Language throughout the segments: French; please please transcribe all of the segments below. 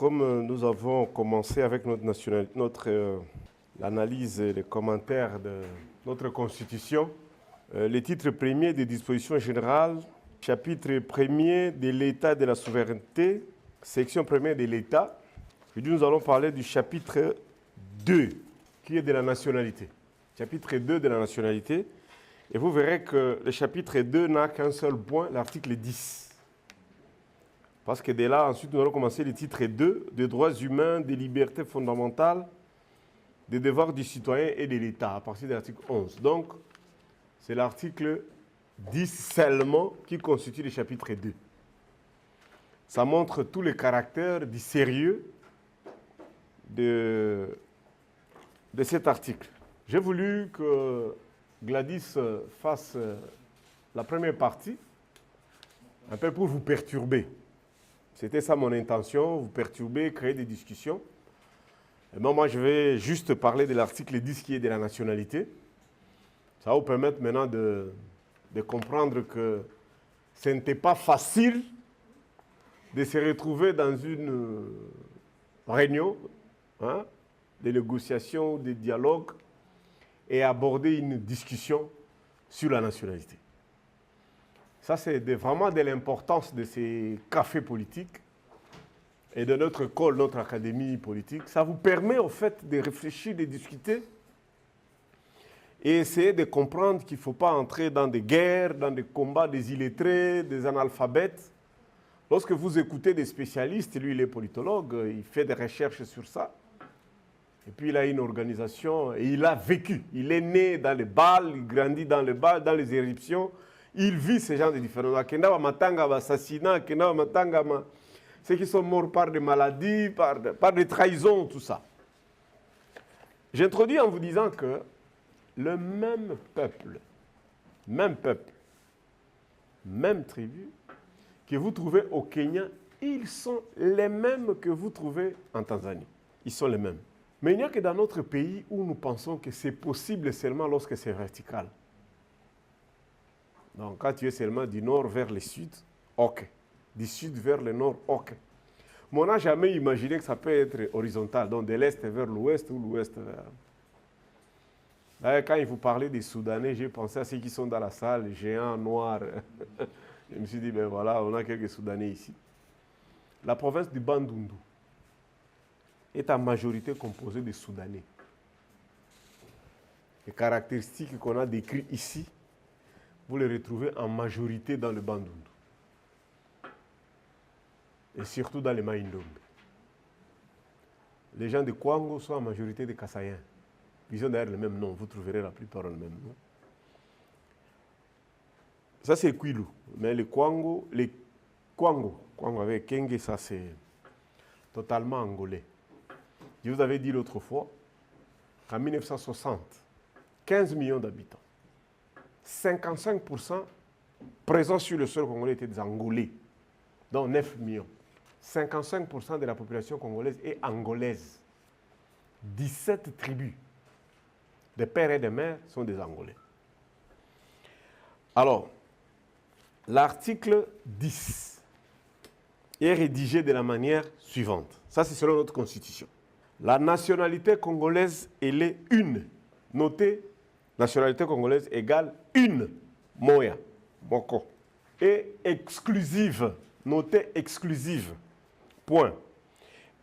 Comme nous avons commencé avec l'analyse et les commentaires de notre Constitution, le titre premier des dispositions générales, chapitre premier de l'État et de la souveraineté, section première de l'État. Aujourd'hui, nous allons parler du chapitre 2, qui est de la nationalité. Chapitre 2 de la nationalité. Et vous verrez que le chapitre 2 n'a qu'un seul point, l'article 10. Parce que dès là, ensuite, nous allons commencer le titre 2, des droits humains, des libertés fondamentales, des devoirs du citoyen et de l'État, à partir de l'article 11. Donc, c'est l'article 10 seulement qui constitue le chapitre 2. Ça montre tout le caractère du sérieux de cet article. J'ai voulu que Gladys fasse la première partie, un peu pour vous perturber. C'était ça mon intention, vous perturber, créer des discussions. Et moi, je vais juste parler de l'article 10 qui est de la nationalité. Ça va vous permettre maintenant de comprendre que ce n'était pas facile de se retrouver dans une réunion, des négociations, des dialogues, et aborder une discussion sur la nationalité. Ça, c'est vraiment de l'importance de ces cafés politiques et de notre école, notre académie politique. Ça vous permet, en fait, de réfléchir, de discuter et essayer de comprendre qu'il ne faut pas entrer dans des guerres, dans des combats des illettrés, des analphabètes. Lorsque vous écoutez des spécialistes, lui, il est politologue, il fait des recherches sur ça. Et puis, il a une organisation et il a vécu. Il est né dans les balles, il grandit dans les balles, dans les éruptions. Il vit ce genre de différences. Ceux qui sont morts par des maladies, par des trahisons, tout ça. J'introduis en vous disant que le même peuple, même tribu, que vous trouvez au Kenya, ils sont les mêmes que vous trouvez en Tanzanie. Ils sont les mêmes. Mais il n'y a que dans notre pays où nous pensons que c'est possible seulement lorsque c'est vertical. Donc, quand tu es seulement du nord vers le sud, ok. Du sud vers le nord, ok. Mais on n'a jamais imaginé que ça peut être horizontal, donc de l'est vers l'ouest ou l'ouest vers... Là, quand il vous parlait des Soudanais, j'ai pensé à ceux qui sont dans la salle, les géants noirs. Je me suis dit, ben voilà, on a quelques Soudanais ici. La province du Bandundu est en majorité composée de Soudanais. Les caractéristiques qu'on a décrites ici, vous les retrouvez en majorité dans le Bandundu. Et surtout dans les Maïndombe. Les gens de Kwango sont en majorité des Kassaïens. Ils ont d'ailleurs le même nom, vous trouverez la plupart le même nom. Ça c'est Kwilu, mais les Kwango avec Kenge, ça c'est totalement angolais. Je vous avais dit l'autre fois qu'en 1960, 15 millions d'habitants, 55% présents sur le sol congolais étaient des Angolais, donc 9 millions. 55% de la population congolaise est angolaise. 17 tribus de pères et de mères sont des Angolais. Alors, l'article 10 est rédigé de la manière suivante. Ça, c'est selon notre constitution. La nationalité congolaise, elle est une. Notez, nationalité congolaise égale une. Moya, Moko. Et exclusive. Notez exclusive. Point.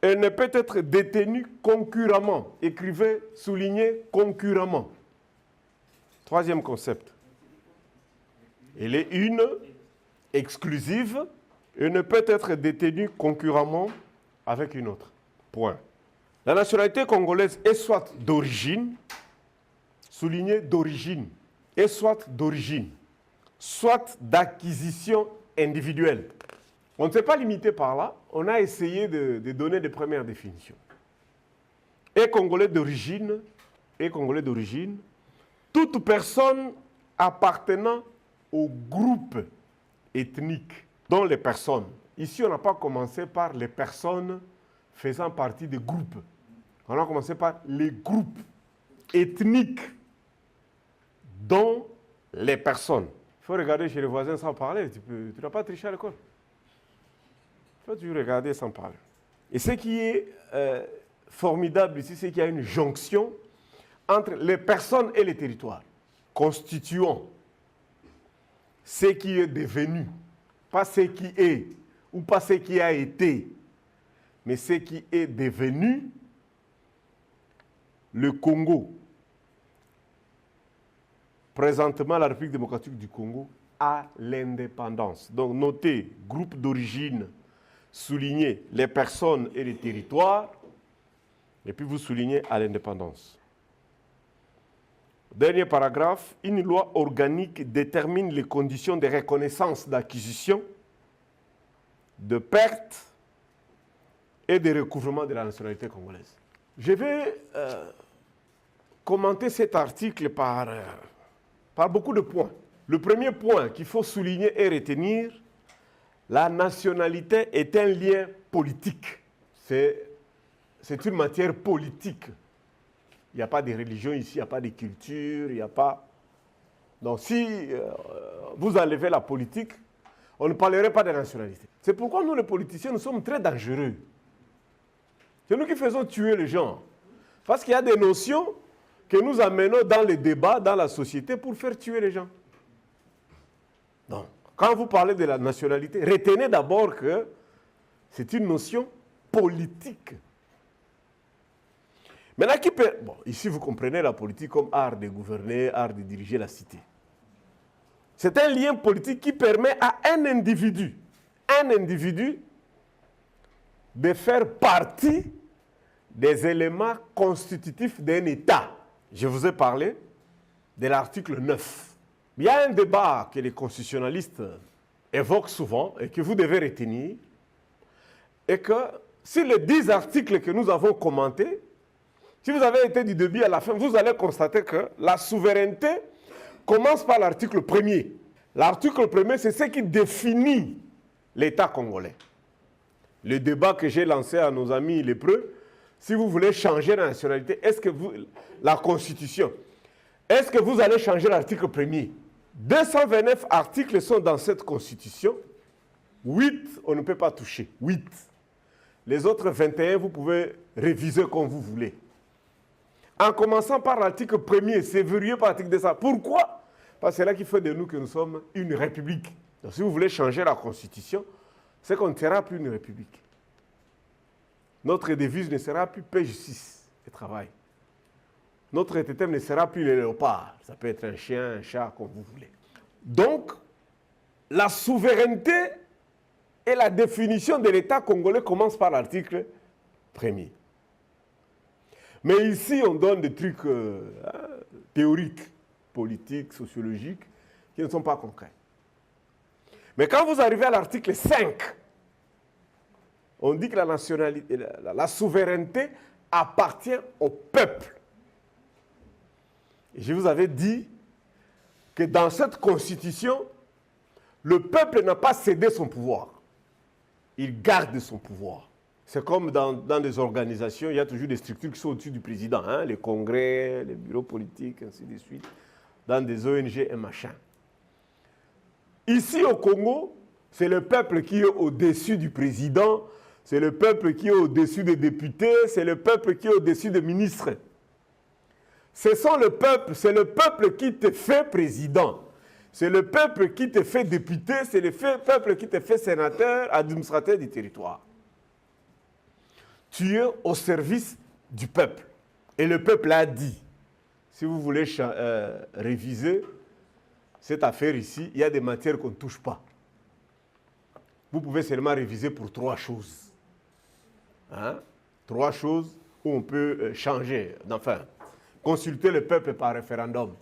Elle ne peut être détenue concurremment. Écrivez, soulignez concurremment. Troisième concept. Elle est une, exclusive, et ne peut être détenue concurremment avec une autre. Point. La nationalité congolaise est soit d'origine, soulignez d'origine, est soit d'origine, soit d'acquisition individuelle. On ne s'est pas limité par là, on a essayé de donner des premières définitions. Et congolais d'origine, toute personne appartenant au groupe ethnique, dont les personnes. Ici, on n'a pas commencé par les personnes faisant partie des groupes. On a commencé par les groupes ethniques, dont les personnes. Il faut regarder chez les voisins sans parler, tu n'as pas triché à l'école. Il faut toujours regarder sans parler. Et ce qui est formidable ici, c'est qu'il y a une jonction entre les personnes et les territoires, constituant ce qui est devenu, pas ce qui est, ou pas ce qui a été, mais ce qui est devenu le Congo. Présentement, la République démocratique du Congo a l'indépendance. Donc, notez, groupe d'origine, soulignez les personnes et les territoires, et puis vous soulignez à l'indépendance. Dernier paragraphe, une loi organique détermine les conditions de reconnaissance d'acquisition, de perte et de recouvrement de la nationalité congolaise. Je vais commenter cet article par beaucoup de points. Le premier point qu'il faut souligner et retenir, la nationalité est un lien politique. C'est une matière politique. Il n'y a pas de religion ici, il n'y a pas de culture, il n'y a pas... Donc si vous enlevez la politique, on ne parlerait pas de nationalité. C'est pourquoi nous, les politiciens, nous sommes très dangereux. C'est nous qui faisons tuer les gens. Parce qu'il y a des notions que nous amenons dans les débats, dans la société, pour faire tuer les gens. Donc, quand vous parlez de la nationalité, retenez d'abord que c'est une notion politique. Maintenant, bon, ici, vous comprenez la politique comme art de gouverner, art de diriger la cité. C'est un lien politique qui permet à un individu de faire partie des éléments constitutifs d'un État. Je vous ai parlé de l'article 9. Il y a un débat que les constitutionnalistes évoquent souvent et que vous devez retenir, et que sur les 10 articles que nous avons commentés, si vous avez été du début à la fin, vous allez constater que la souveraineté commence par l'article 1er. L'article 1er, c'est ce qui définit l'État congolais. Le débat que j'ai lancé à nos amis lépreux, si vous voulez changer la nationalité, la Constitution, est-ce que vous allez changer l'article 1er? 229 articles sont dans cette Constitution. 8, on ne peut pas toucher. 8. Les autres 21, vous pouvez réviser comme vous voulez. En commençant par l'article 1er, c'est verrouillé par l'article 200. Pourquoi? Parce que c'est là qui fait de nous que nous sommes une république. Donc si vous voulez changer la Constitution, c'est qu'on ne sera plus une république. Notre devise ne sera plus paix, justice et travail. Notre totem ne sera plus le léopard. Ça peut être un chien, un chat, comme vous voulez. Donc, la souveraineté et la définition de l'État congolais commencent par l'article 1er. Mais ici, on donne des trucs théoriques, politiques, sociologiques, qui ne sont pas concrets. Mais quand vous arrivez à l'article 5, on dit que la souveraineté appartient au peuple. Et je vous avais dit que dans cette constitution, le peuple n'a pas cédé son pouvoir. Il garde son pouvoir. C'est comme dans des organisations, il y a toujours des structures qui sont au-dessus du président, hein, les congrès, les bureaux politiques, ainsi de suite, dans des ONG et machin. Ici au Congo, c'est le peuple qui est au-dessus du président, c'est le peuple qui est au-dessus des députés, c'est le peuple qui est au-dessus des ministres. C'est le peuple qui te fait président. C'est le peuple qui te fait député, c'est le peuple qui te fait sénateur, administrateur du territoire. Tu es au service du peuple. Et le peuple a dit, si vous voulez réviser cette affaire ici, il y a des matières qu'on ne touche pas. Vous pouvez seulement réviser pour 3 choses. Hein? 3 choses où on peut changer, enfin, consulter le peuple par référendum.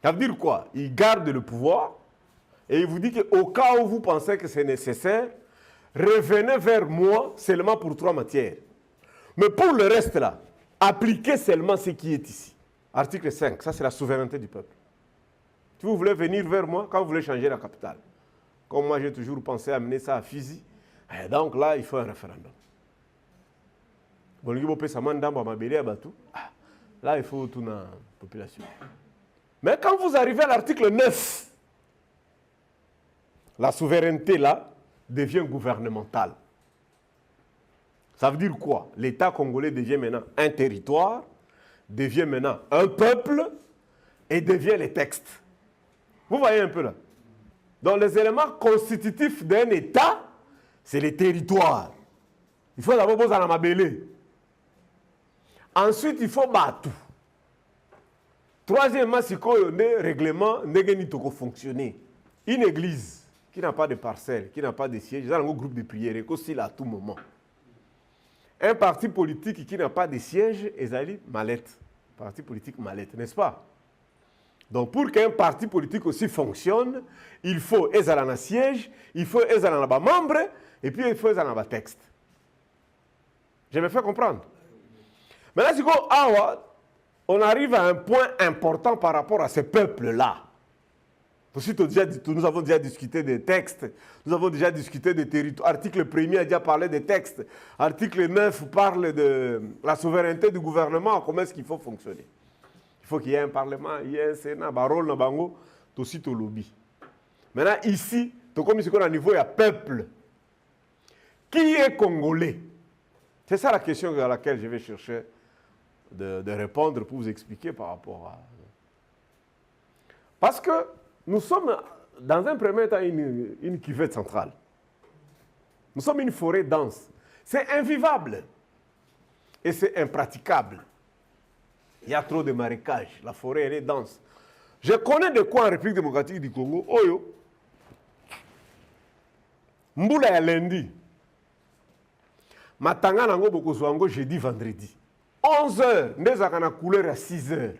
Ça veut dire quoi? Il garde le pouvoir et il vous dit qu'au cas où vous pensez que c'est nécessaire, revenez vers moi seulement pour 3 matières. Mais pour le reste là, appliquez seulement ce qui est ici. Article 5, ça c'est la souveraineté du peuple. Si vous voulez venir vers moi, quand vous voulez changer la capitale, comme moi j'ai toujours pensé amener ça à Fizi, donc là il faut un référendum. Là il faut toute la population. Mais quand vous arrivez à l'article 9, la souveraineté là devient gouvernementale. Ça veut dire quoi? L'État congolais devient maintenant un territoire, devient maintenant un peuple et devient les textes. Vous voyez un peu là? Donc les éléments constitutifs d'un État, c'est les territoires. Il faut d'abord poser à la mabélé. Ensuite, il faut battre. Troisièmement, c'est qu'on a un règlement qui fonctionner. Une église qui n'a pas de parcelle, qui n'a pas de siège, dans un groupe de prière, et aussi à tout moment. Un parti politique qui n'a pas de siège, ils mallette. Parti politique mallette, n'est-ce pas? Donc pour qu'un parti politique aussi fonctionne, il faut un siège, il faut un membre, et puis il faut un texte. Je me fais comprendre. Maintenant, on arrive à un point important par rapport à ce peuple-là. Nous avons déjà discuté des textes, nous avons déjà discuté des territoires. Article 1er a déjà parlé des textes. Article 9 parle de la souveraineté du gouvernement, comment est-ce qu'il faut fonctionner. Il faut qu'il y ait un parlement, il y ait un sénat, barol, nabango, tout aussi au lobby. Maintenant, ici, comme ici, à niveau, il y a peuple. Qui est congolais? C'est ça la question à laquelle je vais chercher de répondre pour vous expliquer par rapport à... Parce que nous sommes, dans un premier temps, une cuvette centrale. Nous sommes une forêt dense. C'est invivable. Et c'est impraticable. Il y a trop de marécages. La forêt, elle est dense. Je connais de quoi en République démocratique du Congo. Oyo. Mboula ya lundi. Matanga nango bokozwango jeudi, vendredi. 11h, nous avons une couleur à 6h.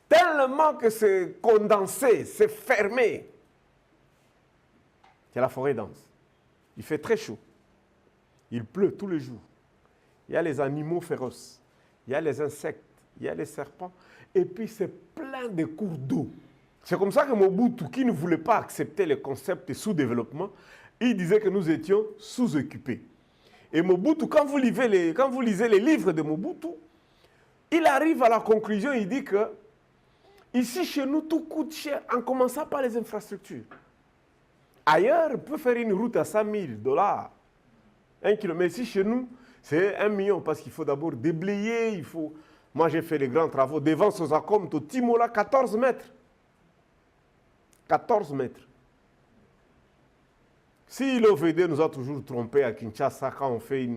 Tellement que c'est condensé, c'est fermé. C'est la forêt dense. Il fait très chaud. Il pleut tous les jours. Il y a les animaux féroces. Il y a les insectes. Il y a les serpents. Et puis c'est plein de cours d'eau. C'est comme ça que Mobutu, qui ne voulait pas accepter le concept de sous-développement, il disait que nous étions sous-occupés. Et Mobutu, quand vous lisez les livres de Mobutu, il arrive à la conclusion, il dit que ici, chez nous, tout coûte cher, en commençant par les infrastructures. Ailleurs, on peut faire une route à $100 000, 1 km. Ici, chez nous, c'est 1 million, parce qu'il faut d'abord déblayer, il faut... Moi, j'ai fait les grands travaux devant Sozacom, au Timola, 14 mètres. 14 mètres. Si l'OVD nous a toujours trompés à Kinshasa, quand on fait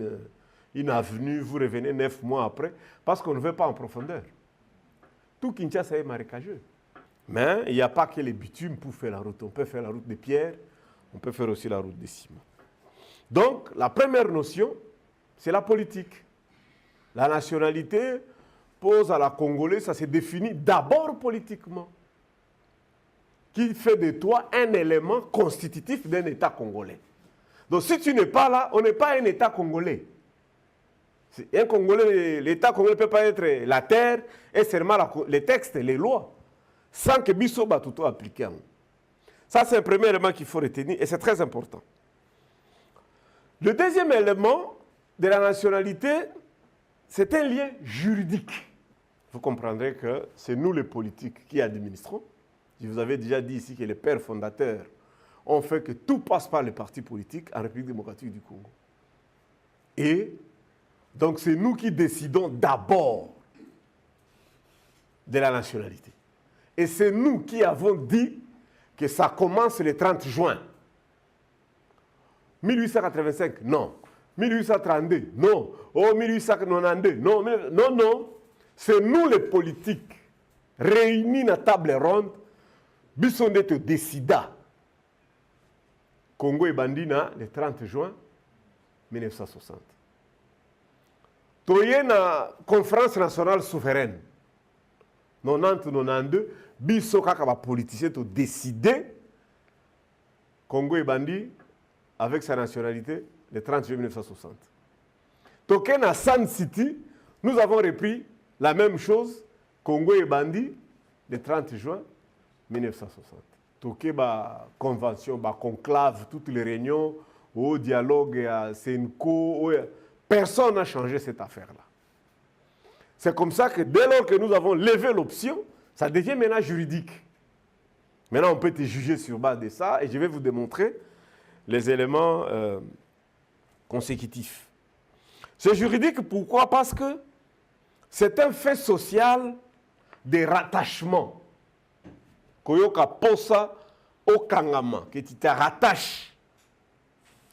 une avenue, vous revenez 9 mois après, parce qu'on ne veut pas en profondeur. Tout Kinshasa est marécageux. Mais il n'y a pas que les bitumes pour faire la route. On peut faire la route de pierre, on peut faire aussi la route de ciment. Donc, la première notion, c'est la politique. La nationalité pose à la Congolais, ça se définit d'abord politiquement. Qui fait de toi un élément constitutif d'un État congolais. Donc si tu n'es pas là, on n'est pas un État congolais. Un Congolais, l'État congolais ne peut pas être la terre et seulement les textes, les lois, sans que Bisso Batuto applique. Ça, c'est un premier élément qu'il faut retenir et c'est très important. Le deuxième élément de la nationalité, c'est un lien juridique. Vous comprendrez que c'est nous les politiques qui administrons. Je vous avais déjà dit ici que les pères fondateurs ont fait que tout passe par les partis politiques en République démocratique du Congo. Et donc c'est nous qui décidons d'abord de la nationalité. Et c'est nous qui avons dit que ça commence le 30 juin. 1885, non. 1832, non. Oh, 1892, non. Non, non. C'est nous les politiques réunis à table ronde. Bissonde te décida. Congo et Bandina le 30 juin 1960. Toye na conférence nationale souveraine. 90-92, biso kaka ba politicien to décidé Congo et Bandi avec sa nationalité le 30 juin 1960. Toke na Sun City, nous avons repris la même chose, Congo et Bandi le 30 juin 1960. Toké ba convention, ba conclave, toutes les réunions, au dialogue à Senko, personne n'a changé cette affaire-là. C'est comme ça que dès lors que nous avons levé l'option, ça devient maintenant juridique. Maintenant, on peut te juger sur base de ça et je vais vous démontrer les éléments consécutif. C'est juridique, pourquoi? Parce que c'est un fait social de rattachement. Koyoka posa au kangama, que tu te rattaches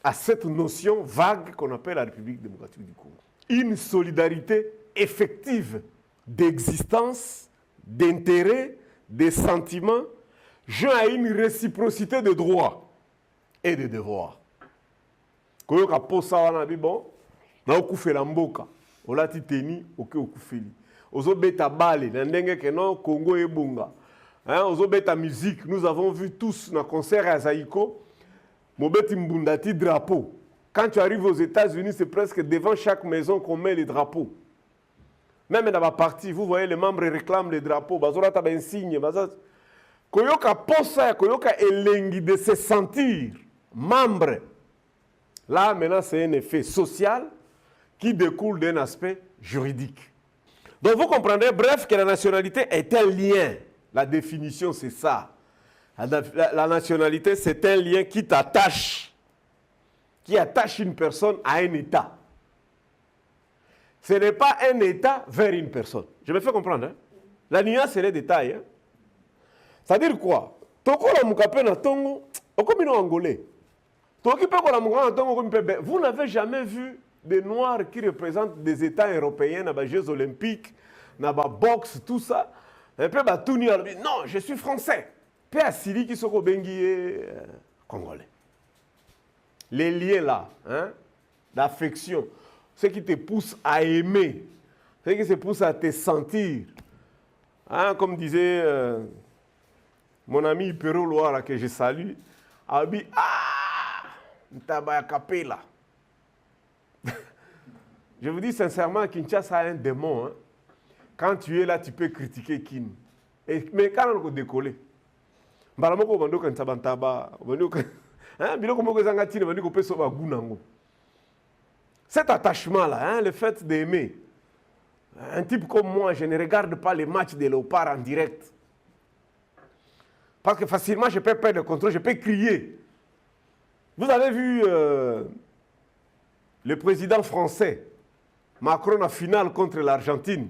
à cette notion vague qu'on appelle la République démocratique du Congo. Une solidarité effective d'existence, d'intérêt, de sentiments, joint à une réciprocité de droits et de devoirs. Koyoka posa wana bi bon, na okufela mboka, olati teni oke okufeli. Ozobeta bale, na ndenge ke non Congo ebunga. Hein, ozobeta musique, nous avons vu tous dans le concert à Zaïko, Mobeti Mbundati drapeau. Quand tu arrives aux États-Unis, c'est presque devant chaque maison qu'on met les drapeaux. Même dans ma partie, vous voyez, les membres réclament les drapeaux. Bazora taba insigne, Koyoka posa, Koyoka elengi de se sentir membre. Là, maintenant, c'est un effet social qui découle d'un aspect juridique. Donc, vous comprendrez, bref, que la nationalité est un lien. La définition, c'est ça. La nationalité, c'est un lien qui t'attache, qui attache une personne à un État. Ce n'est pas un État vers une personne. Je me fais comprendre. Hein? La nuance, c'est les détails. Hein? Ça veut dire quoi? Vous n'avez jamais vu des Noirs qui représentent des États européens dans les Jeux olympiques, dans la boxe, tout ça. Un peu non, je suis français. Peu à Syrie qui sont congolais. Les liens là, hein, d'affection, ce qui te pousse à aimer, ce qui te pousse à te sentir. Hein, comme disait mon ami Pero Loire que je salue, a dit Ntabayakapela. Je vous dis sincèrement, Kinshasa a un démon. Hein. Quand tu es là, tu peux critiquer Kin. Mais quand on décolle, cet attachement-là, hein, le fait d'aimer, un type comme moi, je ne regarde pas les matchs des léopards en direct. Parce que facilement, je peux perdre le contrôle, je peux crier. Vous avez vu le président français, Macron, en finale contre l'Argentine.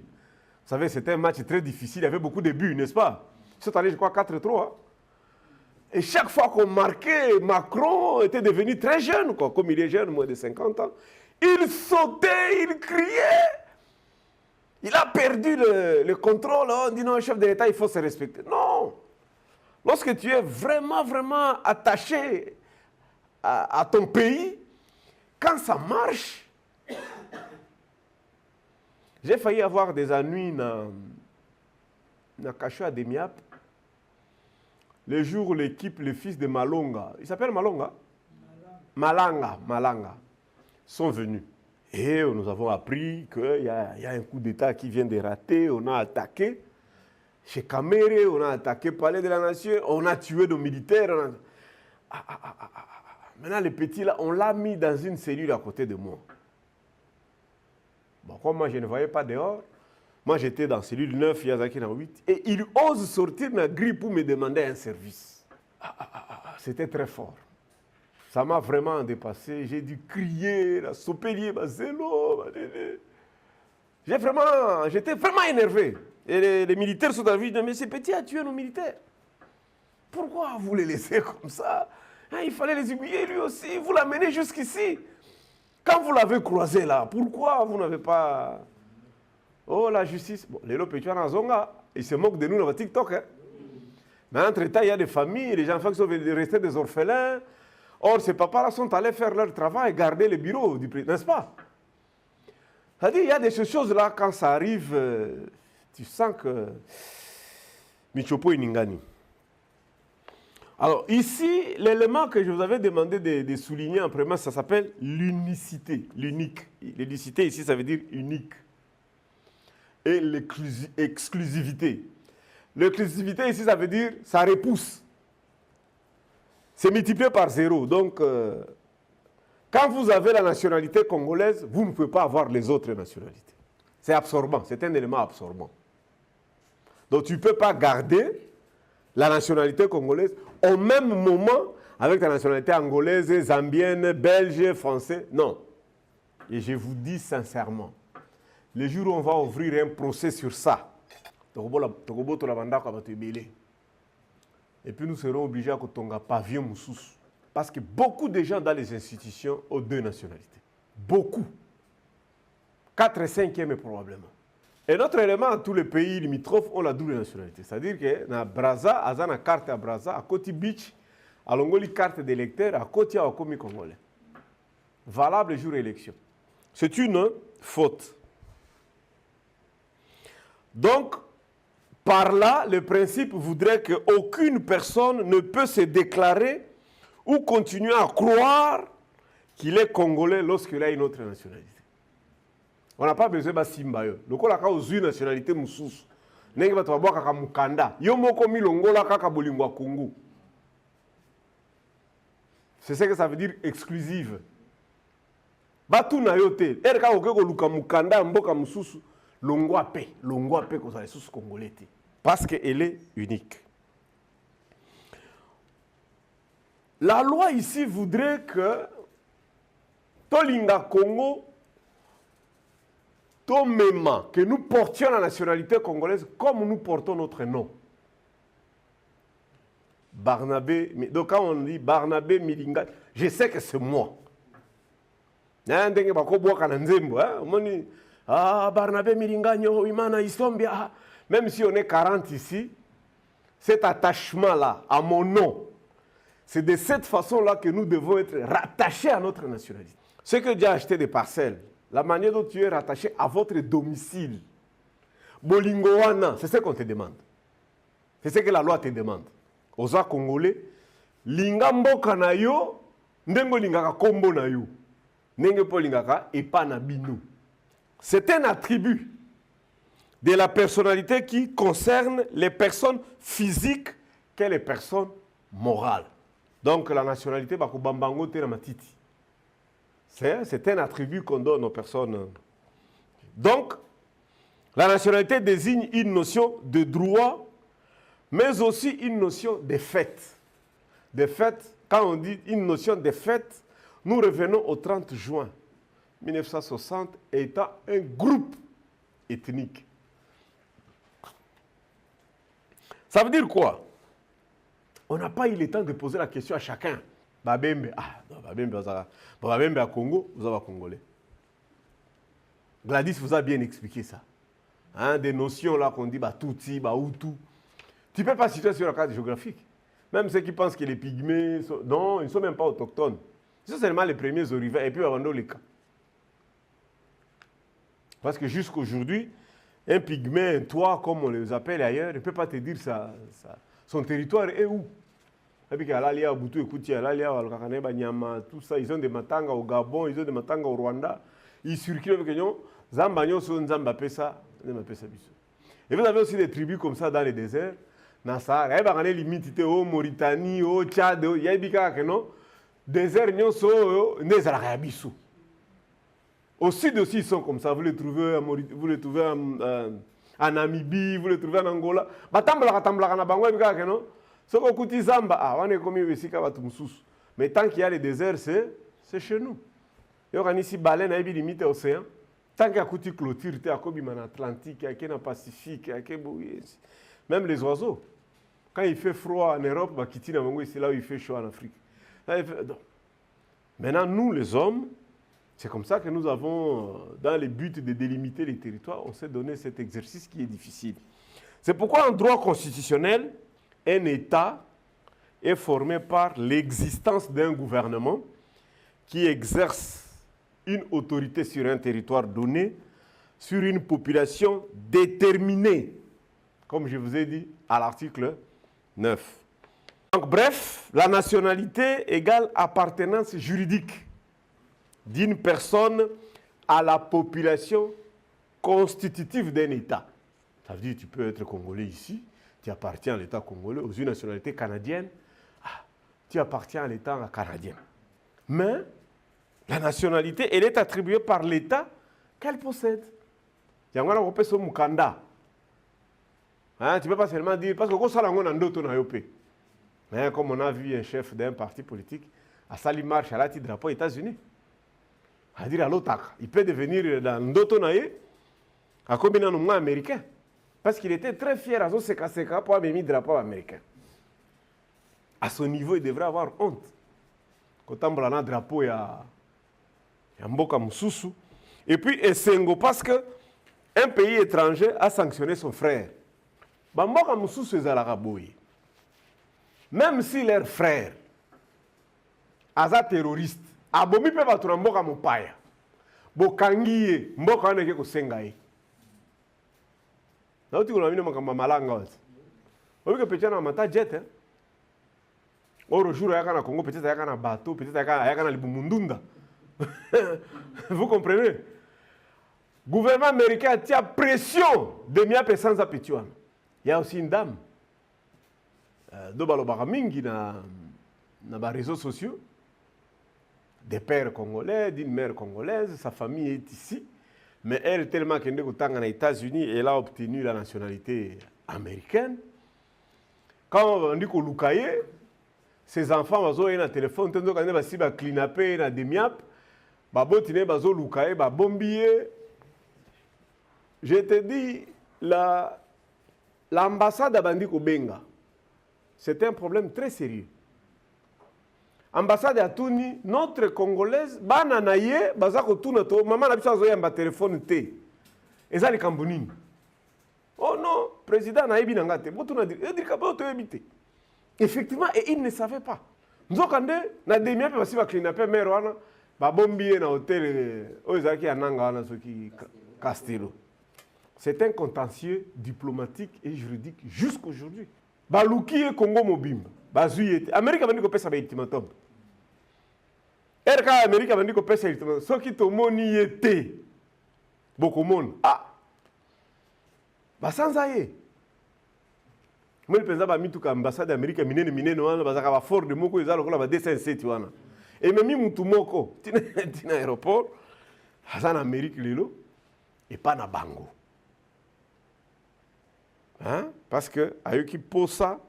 Vous savez, c'était un match très difficile, il y avait beaucoup de buts, n'est-ce pas? Cette année, je crois, 4-3. Hein? Et chaque fois qu'on marquait, Macron était devenu très jeune, quoi. Comme il est jeune, moins de 50 ans. Il sautait, il criait. Il a perdu le contrôle. On dit non, chef de l'État, il faut se respecter. Non. Lorsque tu es vraiment, vraiment attaché à ton pays, quand ça marche, j'ai failli avoir des ennuis dans Kachoua de Miap. Le jour où l'équipe, le fils de Malonga, il s'appelle Malonga? Malanga, sont venus. Et nous avons appris qu'il y a un coup d'État qui vient de rater, on a attaqué. Chez Kamere, on a attaqué Palais de la Nation, on a tué nos militaires. Maintenant, le petit là, on l'a mis dans une cellule à côté de moi. Bon, comme moi, je ne voyais pas dehors, moi, j'étais dans cellule 9, Yazaki dans 8, et il ose sortir de la grille pour me demander un service. C'était très fort. Ça m'a vraiment dépassé. J'ai dû crier, la sopélier, zélo. J'étais vraiment énervé. Et les militaires sont arrivés, mais ce petit a tué nos militaires. Pourquoi vous les laissez comme ça? Hein, il fallait les humilier lui aussi. Vous l'amenez jusqu'ici. Quand vous l'avez croisé là, pourquoi vous n'avez pas... Oh, la justice. Bon, les Lopétuans en Zonga, ils se moquent de nous dans TikTok. Hein. Mais entre-temps, il y a des familles, des enfants qui sont restés des orphelins. Or, ces papas-là sont allés faire leur travail et garder les bureaux du président, n'est-ce pas? C'est-à-dire, il y a des choses-là, quand ça arrive, tu sens que... Michopo Iningani. Alors, ici, l'élément que je vous avais demandé de souligner en premier, ça s'appelle l'unicité, l'unique. L'unicité, ici, ça veut dire unique. Et l'exclusivité. L'exclusivité, ici, ça veut dire, ça repousse. C'est multiplié par 0. Donc, quand vous avez la nationalité congolaise, vous ne pouvez pas avoir les autres nationalités. C'est absorbant, c'est un élément absorbant. Donc, tu ne peux pas garder la nationalité congolaise au même moment avec la nationalité angolaise, zambienne, belge, français. Non, Et je vous dis sincèrement, le jour où on va ouvrir un procès sur ça, et puis nous serons obligés à Kotonga pavillon Moussous. Parce que beaucoup de gens dans les institutions ont 2 nationalités. Beaucoup. 4 et 5e probablement. Et notre élément, tous les pays limitrophes ont la double nationalité. C'est-à-dire que dans Brazza, à la carte à Brazza, à Koti Beach, à Longoli carte d'électeur, à Koti à Okomi Congolais. Valable jour élection. C'est une faute. Donc, par là, le principe voudrait qu'aucune personne ne peut se déclarer ou continuer à croire qu'il est congolais lorsqu'il a une autre nationalité. On n'a pas besoin de Simba. Le cas où il y a une nationalité moussous, il y a une mukanda. Il y a une Congo. C'est ce que ça veut dire exclusive. Batu na yote. Erika okeko luka mukanda mboka moussous. Longwa pe ko ça les congolais. Parce qu'elle est unique. La loi ici voudrait que Tolinga Congo, Tomema, que nous portions la nationalité congolaise comme nous portons notre nom. Barnabé, donc quand on dit Barnabé Milinga, je sais que c'est moi. Barnabé Milinga, même si on est 40 ici, cet attachement-là à mon nom, c'est de cette façon-là que nous devons être rattachés à notre nationalité. Ceux que Dieu a acheté des parcelles, la manière dont tu es rattaché à votre domicile, Bolingoana, c'est ce qu'on te demande. C'est ce que la loi te demande. Aux Congolais, Lingambo Kanayo, Ndengo Lingaka Kombo Nayo, Nengepo Lingaka Epana Binu. C'est un attribut de la personnalité qui concerne les personnes physiques que les personnes morales. Donc la nationalité, c'est un attribut qu'on donne aux personnes. Donc, la nationalité désigne une notion de droit, mais aussi une notion de fait. De fait, quand on dit une notion de fait, nous revenons au 30 juin 1960 étant un groupe ethnique. Ça veut dire quoi? On n'a pas eu le temps de poser la question à chacun. Babembe, Babembe à Congo, vous avez Congolais. Gladys vous a bien expliqué ça. Hein, des notions là qu'on dit Tutsi, Hutu. Tu ne peux pas situer sur la carte géographique. Même ceux qui pensent que les pygmées, non, ils ne sont même pas autochtones. Ils sont seulement les premiers arrivants et puis abandonnent les cas. Parce que jusqu'à aujourd'hui, un pygmée, un toit, comme on les appelle ailleurs, il ne peut pas te dire son territoire est où. Et puis, tout ça, ils ont des matanga au Gabon, ils ont des matanga au Rwanda. Ils circulent avec eux. Et vous avez aussi des tribus comme ça dans les déserts. Dans Sahara, il y a des limites au Mauritanie, au Tchad, il y a des déserts, au sud aussi, ils sont comme ça. Vous les trouvez en Namibie, vous les trouvez en Angola. Mais tant qu'il y a les déserts, c'est chez nous. Il y a ici baleine, il y a limite océan. Tant qu'il y a une clôture, il y a un Atlantique, il y a un Pacifique, même les oiseaux. Quand il fait froid en Europe, c'est là où il fait chaud en Afrique. Maintenant, nous, les hommes, c'est comme ça que nous avons, dans le but de délimiter les territoires, on s'est donné cet exercice qui est difficile. C'est pourquoi en droit constitutionnel, un État est formé par l'existence d'un gouvernement qui exerce une autorité sur un territoire donné, sur une population déterminée, comme je vous ai dit à l'article 9. Donc, bref, la nationalité égale appartenance juridique d'une personne à la population constitutive d'un État. Ça veut dire que tu peux être congolais ici, tu appartiens à l'État congolais, aux une nationalité canadienne, tu appartiens à l'État canadien. Mais la nationalité, elle est attribuée par l'État qu'elle possède. Il y a un peu de Mukanda. Tu ne peux pas seulement dire, parce que quand ça, on a un autre mais comme on a vu un chef d'un parti politique, à Sali marche à la drapeau aux États-Unis. C'est-à-dire à l'Otaka. Il peut devenir dans Ndotonaye, à combien de mois américain. Parce qu'il était très fier à ce Seka pour avoir mis le drapeau américain. À ce niveau, il devrait avoir honte. Quand on a un drapeau, il y a un Mboka Moussoussou. Et puis, Essengo, parce qu'un pays étranger a sanctionné son frère. Mboka Moussoussou est à même si leur frère, aza terroriste, abomi pe batu na mboka mopaya, bokangiye, mboka wana ke kosenga ye. Na uti kuna mino makamba malanga wati. Obi ke pecha na mata jet, hein. Oro jour yaka na Congo, peut-être yaka na bateau, peut-être yaka na libumundunda. Vous comprenez? Gouvernement américain tient pression de mia pesans à Pétuan. Il y a aussi une dame. Dobalobara mingi na réseaux sociaux. Des pères congolais, d'une mère congolaise, sa famille est ici. Mais elle, tellement qu'elle est aux États-Unis, elle a obtenu la nationalité américaine. Quand on dit qu'on Lukaye, ses enfants ont un téléphone, ils ont un clean-upé, un demi-up, ils ont Lukaye, ils bombier. Je te dis, l'ambassade a bandi Kobenga. C'est un problème très sérieux. Ambassade à Touni, notre Congolaise, bananaye, bazako tunato, maman n'a pas besoin de téléphone té. Et ça les Cambonines. Oh non, président n'a pas ngate. Botuna dit, il dit que éviter. Effectivement, et il ne savait pas. Nous avons na demia pe basi ba clean-up mère wana, ba bombier na hôtel ozaki ananga wana soki Castello. C'est un contentieux diplomatique et juridique jusqu'aujourd'hui. Baluki et Congo Mobimba. Bazuye. Amérique a dit qu'on peut s'abattre ultimatum. RK Amérique a dit qu'on peut s'abattre ultimatum. Ce qui te moni était. Beaucoup de monde. Ah! Bah sans aïe. Moi, je pense que l'ambassade d'Amérique a miné, parce que fort de moko, ils ont la D57. Et même si moko, tu es dans l'aéroport, c'est en Amérique, et pas dans Bango. Hein? Parce que, ayoki posa,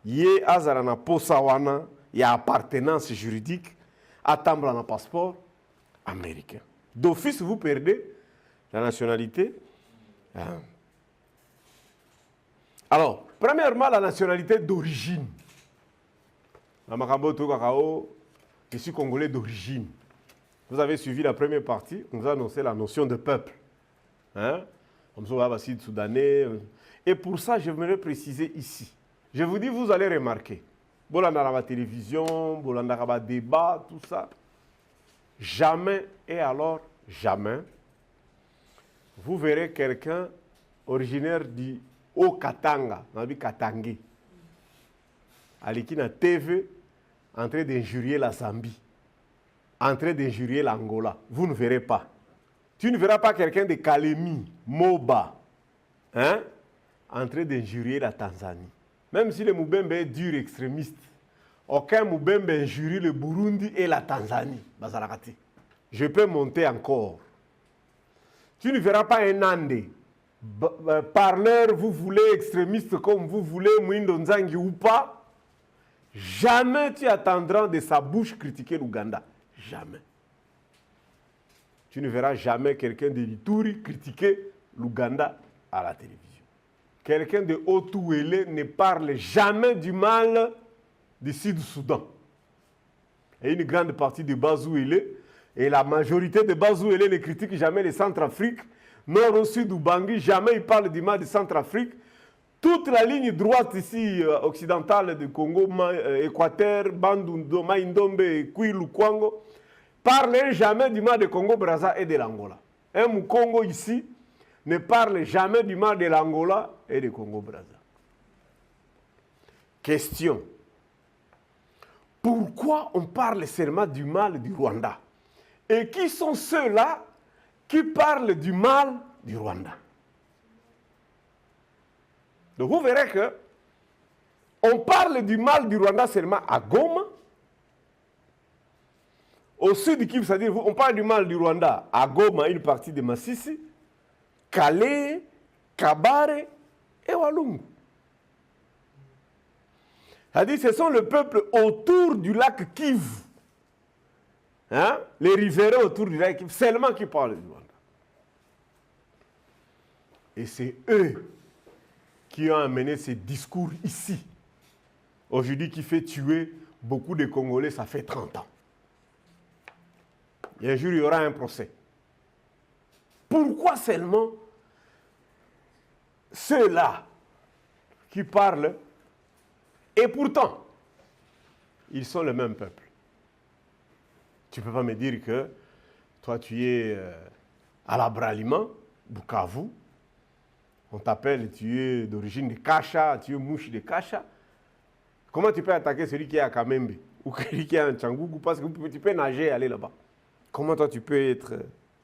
yé azarana posa wana, y a appartenance juridique, attendre un passeport américain. D'office, vous perdez la nationalité. Hein? Alors, premièrement, la nationalité d'origine. Je suis congolais d'origine. Vous avez suivi la première partie, on nous a annoncé la notion de peuple. Hein? Comme ça, soudanais. Et pour ça, je voudrais préciser ici. Je vous dis, vous allez remarquer. Bolanda la télévision, bolanda la débat, tout ça. Jamais, et alors jamais, vous verrez quelqu'un originaire du Haut-Katanga, Nabi Katangi, à la TV, en train d'injurier la Zambie, en train d'injurier l'Angola. Vous ne verrez pas. Tu ne verras pas quelqu'un de Kalemi, Moba, hein, en train d'injurier la Tanzanie. Même si le Moubembe est dur extrémiste, aucun Moubembe injurie le Burundi et la Tanzanie. Bazarakati. Je peux monter encore. Tu ne verras pas un Andé, parleur, vous voulez, extrémiste comme vous voulez, Mwindo Nzangi ou pas, jamais tu attendras de sa bouche critiquer l'Ouganda. Jamais. Tu ne verras jamais quelqu'un de l'Ituri critiquer l'Ouganda à la télévision. Quelqu'un de Haut-Ouélé ne parle jamais du mal du Sud-Soudan. Et une grande partie de Bas-Ouélé, et la majorité de Bas-Ouélé ne critique jamais les Centrafrique, nord au sud ou Bangui, jamais ils parlent du mal de Centrafrique. Toute la ligne droite ici, occidentale du Congo, Équateur, Bandundu, Maïndombe, Kwilu, Kwango, parlent jamais du mal de Congo-Brazza et de l'Angola. Un Congo ici ne parle jamais du mal de l'Angola et de Congo-Brazza. Question. Pourquoi on parle seulement du mal du Rwanda? Et qui sont ceux-là qui parlent du mal du Rwanda? Donc vous verrez que on parle du mal du Rwanda seulement à Goma. Au sud du Kivu, c'est-à-dire on parle du mal du Rwanda à Goma, une partie de Massissi, Kale, Kabare et Walungu. C'est-à-dire ce sont les peuples autour du lac Kivu. hein, les riverains autour du lac, seulement qui parlent du Rwanda. Et c'est eux qui ont amené ces discours ici. Aujourd'hui, qui fait tuer beaucoup de Congolais, ça fait 30 ans. Et un jour, il y aura un procès. Pourquoi seulement ceux-là qui parlent, et pourtant, ils sont le même peuple. Tu ne peux pas me dire que toi, tu es à l'Abralima, Bukavu, on t'appelle, tu es d'origine de Kacha, tu es mouche de Kacha. Comment tu peux attaquer celui qui est à Kamembe ou celui qui est à Tchangougou parce que tu peux nager et aller là-bas? Comment toi tu peux être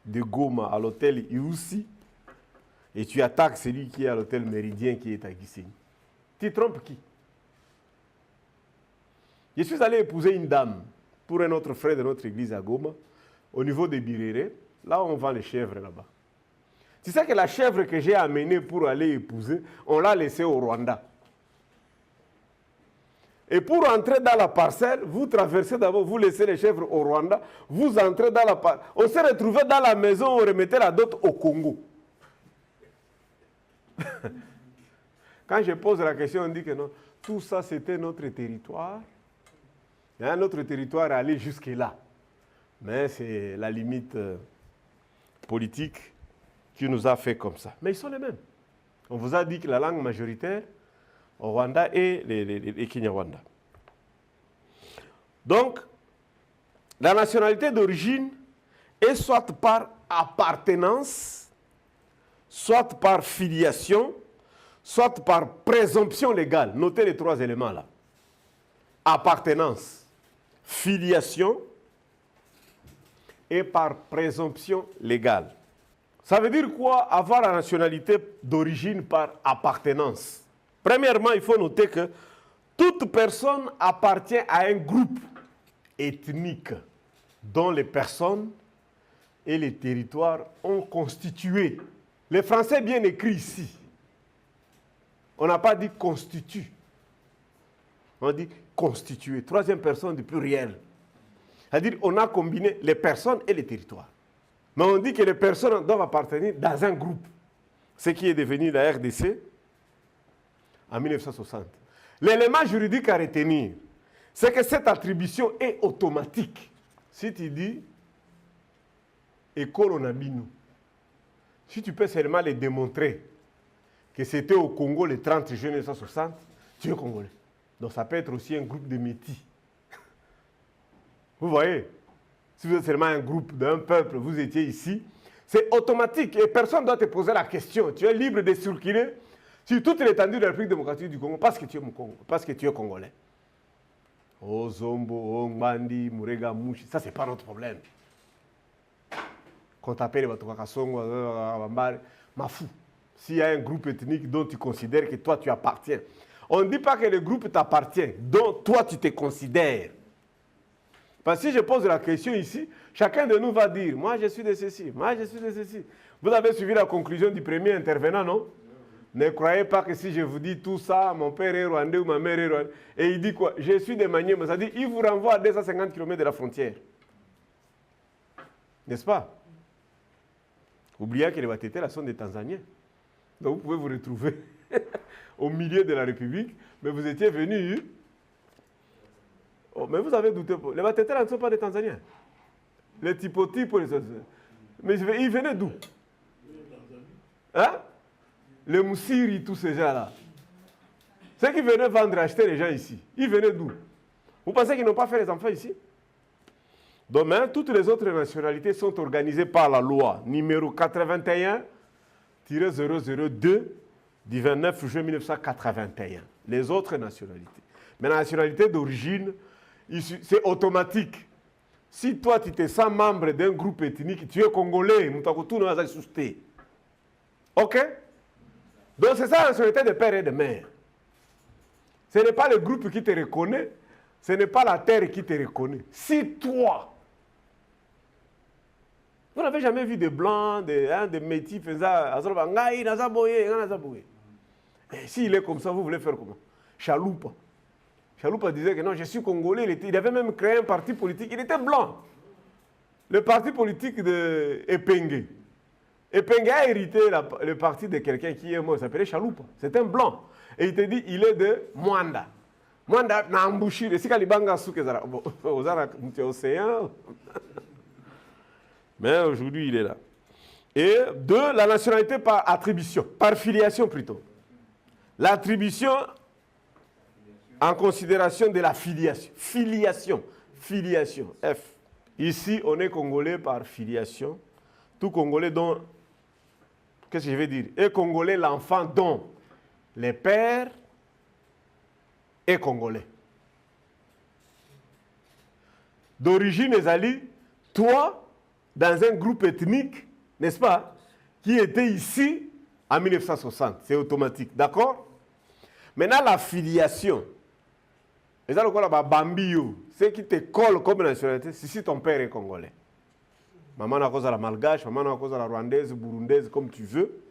de Goma à l'hôtel Iroussi et tu attaques celui qui est à l'hôtel Méridien qui est à Gisenyi? Tu trompes qui? Je suis allé épouser une dame pour un autre frère de notre église à Goma, au niveau de Birere, là où on vend les chèvres là-bas. Tu sais que la chèvre que j'ai amenée pour aller épouser, on l'a laissée au Rwanda. Et pour entrer dans la parcelle, vous traversez d'abord, vous laissez les chèvres au Rwanda, vous entrez dans la parcelle. On s'est retrouvé dans la maison, on remettait la dot au Congo. Quand je pose la question, on dit que non, tout ça c'était notre territoire. Et notre territoire est allé jusque-là. Mais c'est la limite politique qui nous a fait comme ça. Mais ils sont les mêmes. On vous a dit que la langue majoritaire au Rwanda est les Kinyarwanda. Donc, la nationalité d'origine est soit par appartenance, soit par filiation, soit par présomption légale. Notez les trois éléments là. Appartenance, filiation et par présomption légale. Ça veut dire quoi avoir la nationalité d'origine par appartenance? Premièrement, il faut noter que toute personne appartient à un groupe ethnique dont les personnes et les territoires ont constitué. Les Français bien écrit ici. On n'a pas dit constitue. On dit constitué. Troisième personne du pluriel. C'est-à-dire on a combiné les personnes et les territoires. Mais on dit que les personnes doivent appartenir dans un groupe. Ce qui est devenu la RDC en 1960. L'élément juridique à retenir, c'est que cette attribution est automatique. Si tu dis école Onabino, si tu peux seulement les démontrer que c'était au Congo le 30 juin 1960, tu es congolais. Donc ça peut être aussi un groupe de métis. Vous voyez? Si vous êtes seulement un groupe d'un peuple, vous étiez ici, c'est automatique et personne ne doit te poser la question. Tu es libre de circuler sur toute l'étendue de la République démocratique du Congo parce que tu es Congo, parce que tu es congolais. Oh Zombo, oh Mbandi, Murega, Mouchi, ça c'est pas notre problème. Quand tu appelles Batukakasongo, Mafou, s'il y a un groupe ethnique dont tu considères que toi tu appartiens, on ne dit pas que le groupe t'appartient, dont toi tu te considères. Parce que si je pose la question ici, chacun de nous va dire, moi je suis de ceci, moi je suis de ceci. Vous avez suivi la conclusion du premier intervenant, non? Ne croyez pas que si je vous dis tout ça, mon père est rwandais ou ma mère est rwandaise, et il dit quoi? Je suis de Maniema, ça dit, il vous renvoie à 250 km de la frontière. N'est-ce pas? Oubliez que les Watete là sont des Tanzaniens. Donc vous pouvez vous retrouver au milieu de la République, mais vous étiez venus. Oh, mais vous avez douté. Les Watete là ne sont pas des Tanzaniens. Les typotypes, mais ils venaient d'où? Hein? Les Moussiri, tous ces gens-là. Ceux qui venaient vendre et acheter les gens ici, ils venaient d'où? Vous pensez qu'ils n'ont pas fait les enfants ici? Donc, hein, toutes les autres nationalités sont organisées par la loi numéro 81-002 du 29 juin 1981. Les autres nationalités. Mais la nationalité d'origine, c'est automatique. Si toi, tu te sens membre d'un groupe ethnique, tu es congolais, ok? Donc c'est ça la nationalité de père et de mère. Ce n'est pas le groupe qui te reconnaît, ce n'est pas la terre qui te reconnaît. Si toi, vous n'avez jamais vu des blancs, des métis faisant et s'il est comme ça, vous voulez faire comment? Chaloupa. Chaloupa disait que non, je suis congolais, il avait même créé un parti politique, il était blanc. le parti politique de Epengue. Epengue a hérité le parti de quelqu'un qui est mort, il s'appelait Chaloupa. C'est un blanc. Et il te dit, il est de Mwanda. Mwanda, na embouchure. C'est Kalibanga Soukezara. Aux océans. Mais aujourd'hui, il est là. Et de la nationalité par attribution, par filiation plutôt. L'attribution en considération de la filiation. Filiation, F. Ici, on est Congolais par filiation. Tout Congolais dont, qu'est-ce que je vais dire? Et Congolais, l'enfant dont les pères est Congolais. D'origine, Ezali, toi, dans un groupe ethnique, n'est-ce pas, qui était ici en 1960. C'est automatique, d'accord? Maintenant, la filiation. Et ça, le Bambio, c'est qui te colle comme nationalité, si ton père est congolais. Maman a cause à la malgache, maman a cause à la rwandaise, burundaise, comme tu veux.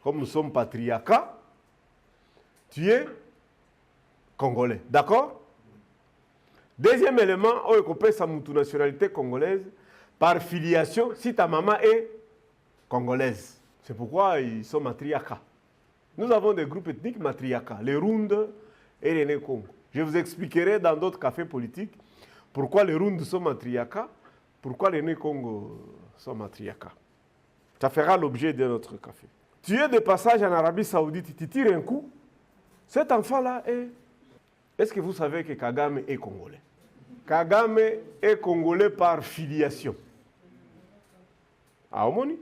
Comme nous sommes patriarcat, tu es congolais, d'accord? Deuxième élément, on peut sa nationalité congolaise par filiation si ta maman est congolaise. C'est pourquoi ils sont matriarcats. Nous avons des groupes ethniques matriarcats, les Rundes et les Nékongo. Je vous expliquerai dans d'autres cafés politiques pourquoi les Rundes sont matriarcats, pourquoi les Nékongo sont matriarcats. Ça fera l'objet de notre café. Tu es de passage en Arabie Saoudite, tu tires un coup. Cet enfant-là est... Est-ce que vous savez que Kagame est congolais? Kagame est congolais par filiation. Ah, omoni?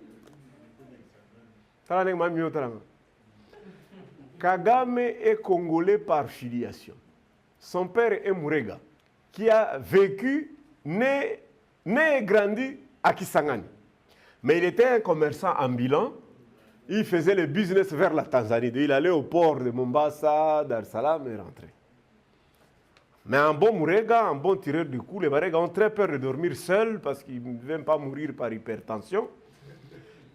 Kagame est congolais par filiation. Son père est Mourega, qui a vécu, né et grandi à Kisangani. Mais il était un commerçant ambulant. Il faisait le business vers la Tanzanie. Il allait au port de Mombasa, Dar es Salaam et rentrait. Mais un bon Mourega, un bon tireur de coups, les Marégas ont très peur de dormir seuls parce qu'ils ne veulent pas mourir par hypertension.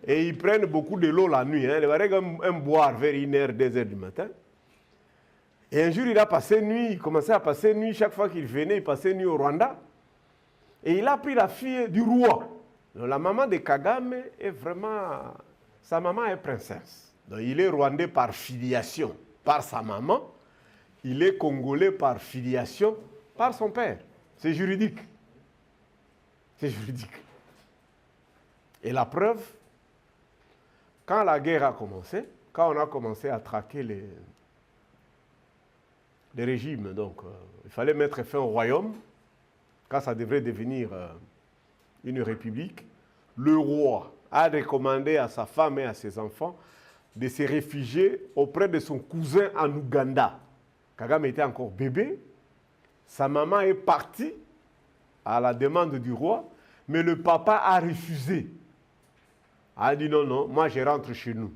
Et ils prennent beaucoup de l'eau la nuit. Les Marégas aiment boire vers 1h, 2h du matin. Et un jour, il a passé nuit, il commençait à passer nuit. Chaque fois qu'il venait, il passait nuit au Rwanda. Et il a pris la fille du roi. Donc, la maman de Kagame est vraiment... Sa maman est princesse. Donc, il est rwandais par filiation, par sa maman. Il est congolais par filiation, par son père. C'est juridique. C'est juridique. Et la preuve, quand la guerre a commencé, quand on a commencé à traquer les régimes, donc il fallait mettre fin au royaume, quand ça devrait devenir une république, le roi a recommandé à sa femme et à ses enfants de se réfugier auprès de son cousin en Ouganda. Kagame était encore bébé. Sa maman est partie à la demande du roi, mais le papa a refusé. Il a dit non, non, moi je rentre chez nous.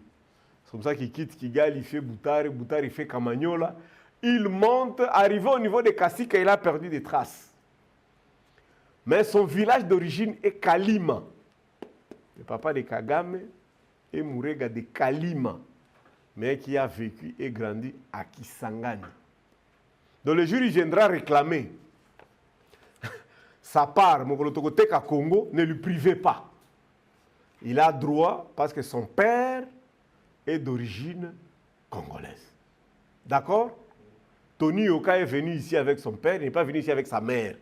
C'est comme ça qu'il quitte Kigali, il fait Boutari, Boutari il fait Kamanyola. Il monte, arrivé au niveau de Kassika, il a perdu des traces. Mais son village d'origine est Kalima. Le papa de Kagame est Mourega de Kalima, mais qui a vécu et grandi à Kisangani. Donc le jour il viendra réclamer sa part, Mokolotokoteka Congo, ne lui privez pas. Il a droit parce que son père est d'origine congolaise. D'accord? Tony Yoka est venu ici avec son père, il n'est pas venu ici avec sa mère.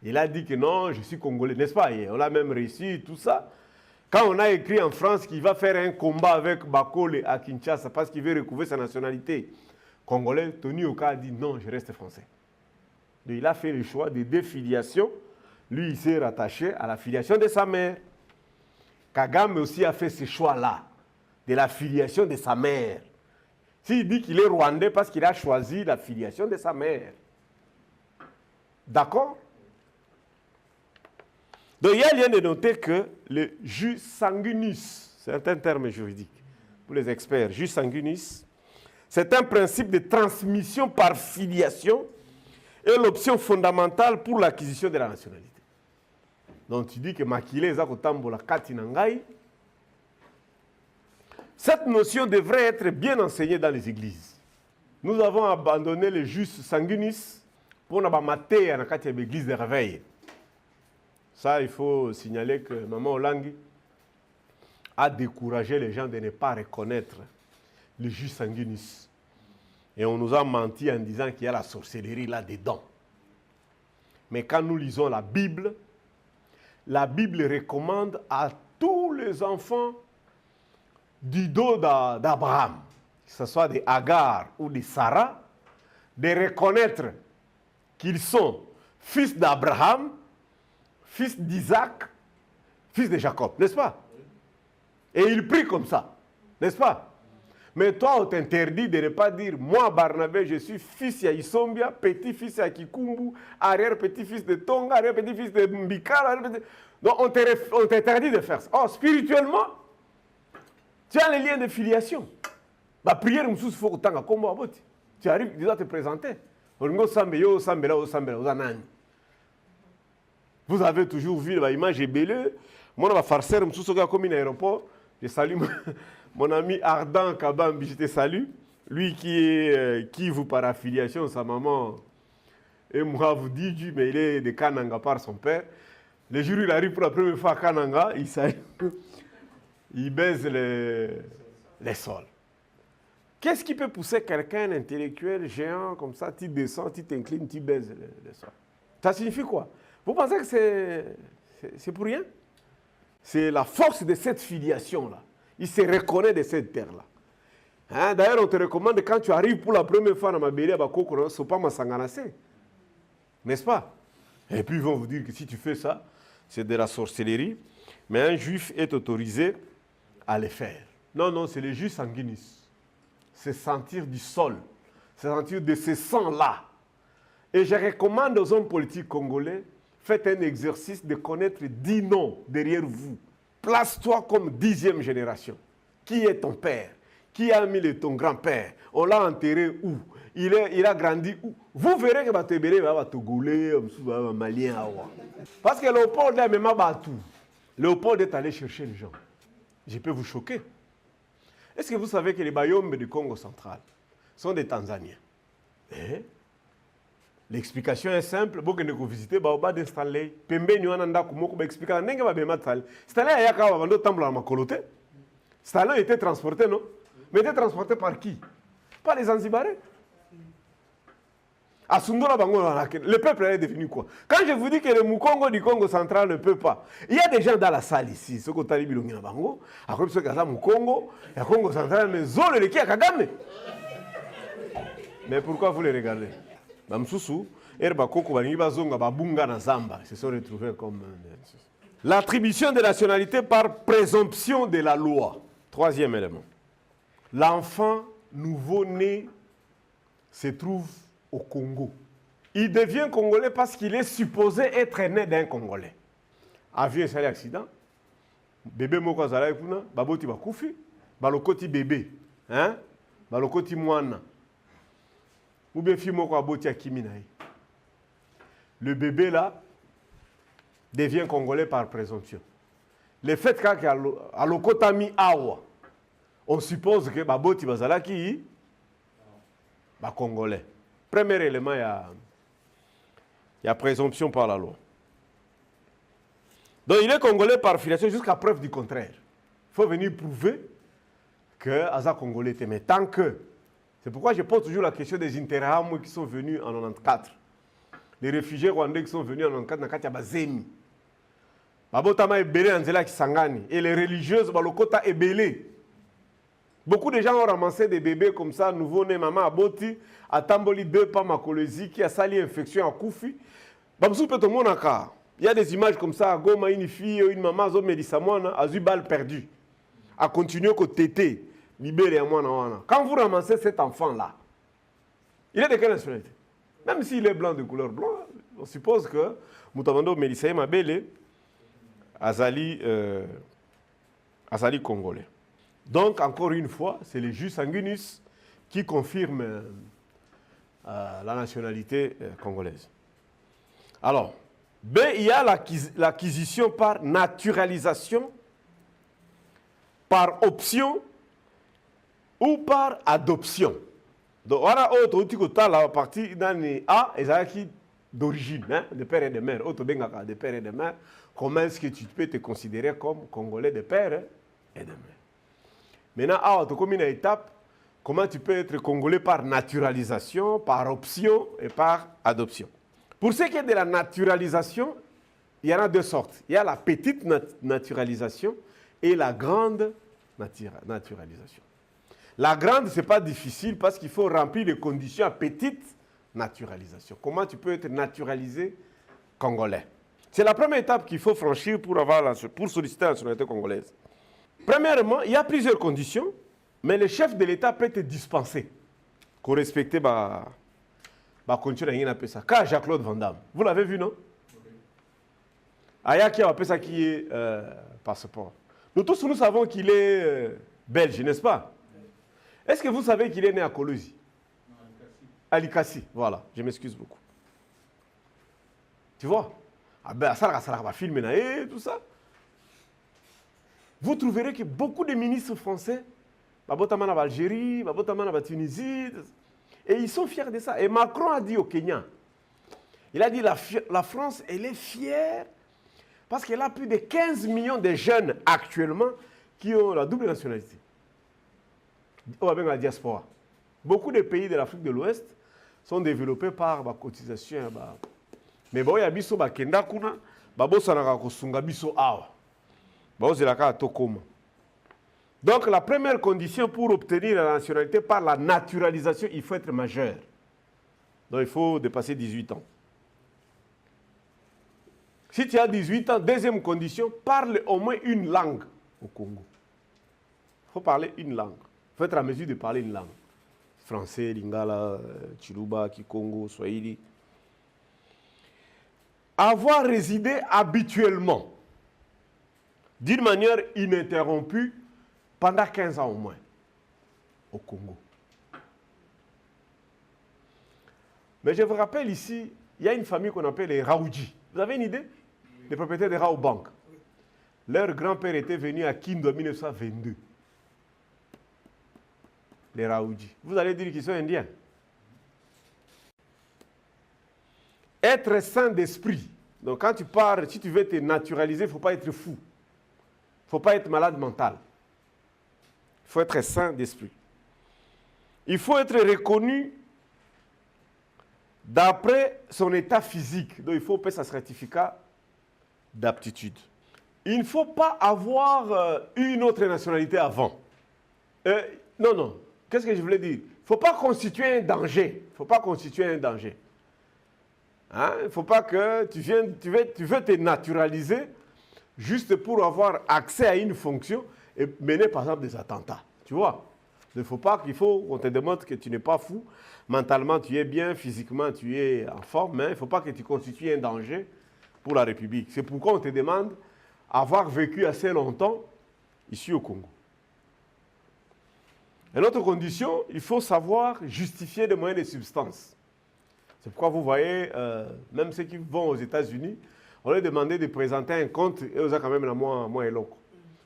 Il a dit que non, je suis congolais, n'est-ce pas? On l'a même réussi, tout ça. Quand on a écrit en France qu'il va faire un combat avec Bakole à Kinshasa parce qu'il veut recouvrir sa nationalité congolaise, Tony Yoka a dit non, je reste français. Donc, il a fait le choix de défiliation. Lui, il s'est rattaché à la filiation de sa mère. Kagame aussi a fait ce choix-là, de la filiation de sa mère. S'il dit qu'il est rwandais parce qu'il a choisi la filiation de sa mère. D'accord? Donc, il y a lieu de noter que le jus sanguinis, c'est un terme juridique pour les experts, jus sanguinis, c'est un principe de transmission par filiation et l'option fondamentale pour l'acquisition de la nationalité. Donc, tu dis que Makile Zakotambola Katinangai, cette notion devrait être bien enseignée dans les églises. Nous avons abandonné le jus sanguinis pour nous mater à l'église de réveil. Ça, il faut signaler que Maman Olangi a découragé les gens de ne pas reconnaître le jus sanguinus. Et on nous a menti en disant qu'il y a la sorcellerie là-dedans. Mais quand nous lisons la Bible recommande à tous les enfants du dos d'Abraham, que ce soit de Agar ou de Sarah, de reconnaître qu'ils sont fils d'Abraham, fils d'Isaac, fils de Jacob, n'est-ce pas? Et il prie comme ça, n'est-ce pas? Mais toi, on t'interdit de ne pas dire, moi, Barnabé, je suis fils de Isombia, petit-fils de Kikumbu, arrière-petit-fils de Tonga, arrière-petit-fils de Mbikara. Donc, on t'interdit de faire ça. Oh, spirituellement, tu as les liens de filiation. La prière, il faut que tu arrives, tu dois te présenter. Vous avez toujours vu l'image ébélée. Moi, je vais faire ça, je suis comme un aéroport. Je salue mon ami Ardent Kabambi, je te salue. Lui qui vous par affiliation, sa maman et moi vous dit, mais il est de Kananga par son père. Le jour où il arrive pour la première fois à Kananga, il baise les sols. Qu'est-ce qui peut pousser quelqu'un intellectuel, géant, comme ça, tu descends, tu t'inclines, tu baises les sols? Ça signifie quoi? Vous pensez que c'est pour rien? C'est la force de cette filiation-là. Il se reconnaît de cette terre-là. Hein? D'ailleurs, on te recommande, quand tu arrives pour la première fois dans ma bélia, il ne faut pas m'assanganasser. N'est-ce pas? Et puis ils vont vous dire que si tu fais ça, c'est de la sorcellerie. Mais un juif est autorisé à le faire. Non, non, c'est le jus sanguinus. C'est sentir du sol. C'est sentir de ce sang-là. Et je recommande aux hommes politiques congolais, faites un exercice de connaître 10 noms derrière vous. Place-toi comme 10e génération. Qui est ton père? Qui a mis ton grand-père? On l'a enterré où? Il a grandi où? Vous verrez que Batebele va Togolais, Malien. Parce que Léopold a même battu. Léopold est allé chercher les gens. Je peux vous choquer. Est-ce que vous savez que les Bayombe du Congo central sont des Tanzaniens? L'explication est simple. Vous pouvez visiter Baoba de Stanley. Pembe Nyuananda Kumoko va expliquer. N'engue va bémat Stanley. Stanley a yaka va tambour à Makolote. Stanley était transporté, non? Mais était transporté par qui? Par les Zanzibarais. À Sundora Bango, le peuple est devenu quoi? Quand je vous dis que le Mukongo du Congo central ne peut pas, il y a des gens dans la salle ici, ceux qui ont dit Bilongi Bango, à cause de ça, Mukongo, il y a Congo central, mais Zolo, le qui a Kagame. Mais pourquoi vous les regardez? Bamsusu, Erba Koko, Baniba Zonga, Babunga, Nazamba, se sont retrouvés comme. L'attribution de nationalité par présomption de la loi. Troisième élément. L'enfant nouveau-né se trouve au Congo. Il devient congolais parce qu'il est supposé être né d'un Congolais. Avion et accident. Bébé moko azala kuna, baboti bakufi, balokoti bébé, hein? Balokoti mwana. Ou bien fille moko aboti akimi na ye. Le bébé là devient congolais par présomption. Le fait qu'à lokotami awa, on suppose que baboti bazala ki ba congolais. Premier élément, il y a présomption par la loi. Donc, il est congolais par filiation jusqu'à preuve du contraire. Il faut venir prouver que Aza congolais était. Mais tant que... C'est pourquoi je pose toujours la question des Interahamwe qui sont venus en 94. Les réfugiés rwandais qui sont venus en 94, Nakati Bazemi. Babotama Ebele Anzela Kisangani. Et les religieuses, Balokota Ebele. Beaucoup de gens ont ramassé des bébés comme ça, nouveau-nés, maman aboti, à Tamboli 2 pas Makolozi, qui a sali infection à Koufi. Il y a des images comme ça, à Goma, une fille, une maman, zo Mélissamouana, a eu balle perdue. A continué qu'au tété, libéré à moi. Quand vous ramassez cet enfant-là, il est de quelle nationalité? Même s'il est blanc de couleur blanc, on suppose que Moutabando Mélissaï Mabele, Azali congolais. Donc, encore une fois, c'est le jus sanguinus qui confirme la nationalité congolaise. Alors, B, il y a l'acquisition par naturalisation, par option ou par adoption. Donc, voilà, la partie dans A, et qui d'origine, de père et de mère, de père et de mère, comment est-ce que tu peux te considérer comme Congolais de père hein, et de mère. Maintenant, comme une étape, comment tu peux être Congolais par naturalisation, par option et par adoption. Pour ce qui est de la naturalisation, il y en a deux sortes. Il y a la petite naturalisation et la grande naturalisation. La grande, ce n'est pas difficile parce qu'il faut remplir les conditions à petite naturalisation. Comment tu peux être naturalisé congolais? C'est la première étape qu'il faut franchir pour solliciter la nationalité congolaise. Premièrement, il y a plusieurs conditions, mais le chef de l'État peut te dispenser. Qu'on respecte ma condition de ça. Car Jacques-Claude Van Damme, vous l'avez vu, non? Aya qui a appelé ça qui est passeport. Nous tous, nous savons qu'il est belge, n'est-ce pas? Est-ce que vous savez qu'il est né à Colosi? À Likasi, voilà, je m'excuse beaucoup. Tu vois? Ah ben, ça va filmer, tout ça. Vous trouverez que beaucoup de ministres français, Babotamana va Algérie, Babotamana va Tunisie, et ils sont fiers de ça. Et Macron a dit au Kenya, il a dit la France, elle est fière parce qu'elle a plus de 15 millions de jeunes actuellement qui ont la double nationalité. On va bien la diaspora. Beaucoup de pays de l'Afrique de l'Ouest sont développés par la cotisation. Mais bon, il y a biso bakenda kuna, babosa na kosunga biso awa. Baozelaka tokoma. Donc la première condition pour obtenir la nationalité par la naturalisation, il faut être majeur. Donc il faut dépasser 18 ans. Si tu as 18 ans, deuxième condition, parle au moins une langue au Congo. Il faut parler une langue. Il faut être en mesure de parler une langue. Français, Lingala, Chiluba, Kikongo, Swahili. Avoir résidé habituellement, d'une manière ininterrompue, pendant 15 ans au moins, au Congo. Mais je vous rappelle ici, il y a une famille qu'on appelle les Raoudji. Vous avez une idée? Les propriétaires de Raobank. Leur grand-père était venu à Kindu en 1922. Les Raoudji. Vous allez dire qu'ils sont indiens. Être saint d'esprit. Donc quand tu pars, si tu veux te naturaliser, il ne faut pas être fou. Il ne faut pas être malade mental. Il faut être saint d'esprit. Il faut être reconnu d'après son état physique. Donc il faut payer sa certificat d'aptitude. Il ne faut pas avoir une autre nationalité avant. Non. Qu'est-ce que je voulais dire? Il ne faut pas constituer un danger. Il ne faut pas constituer un danger. Hein? Il ne faut pas que tu veux te naturaliser juste pour avoir accès à une fonction et mener par exemple des attentats. Tu vois? Il ne faut pas qu'on te demande que tu n'es pas fou. Mentalement, tu es bien. Physiquement, tu es en forme. Mais il ne faut pas que tu constitues un danger pour la République. C'est pourquoi on te demande avoir vécu assez longtemps ici au Congo. Une autre condition, il faut savoir justifier des moyens de substance. C'est pourquoi vous voyez, même ceux qui vont aux États-Unis, on leur demande de présenter un compte et on a quand même la moins loco.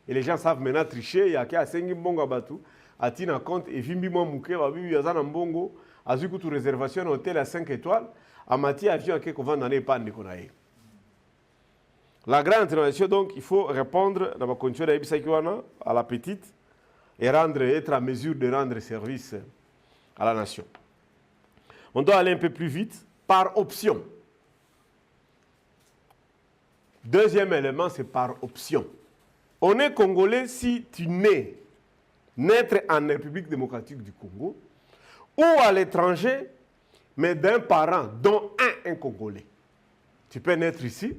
Et les gens savent maintenant tricher, il y a qu'à 5 mbongo batu, à un compte et vimbi moi mouké, babi yazana mbongo, à ce que tu réservation hôtel à 5 étoiles, à matière avion à quelque vend dans les pannes de konaï. La grande internationale, donc, il faut répondre dans ma condition d'Abisakiwana à la petite et être à mesure de rendre service à la nation. On doit aller un peu plus vite par option. Deuxième élément, c'est par option. On est congolais si tu naître en République démocratique du Congo ou à l'étranger, mais d'un parent, dont un Congolais. Tu peux naître ici,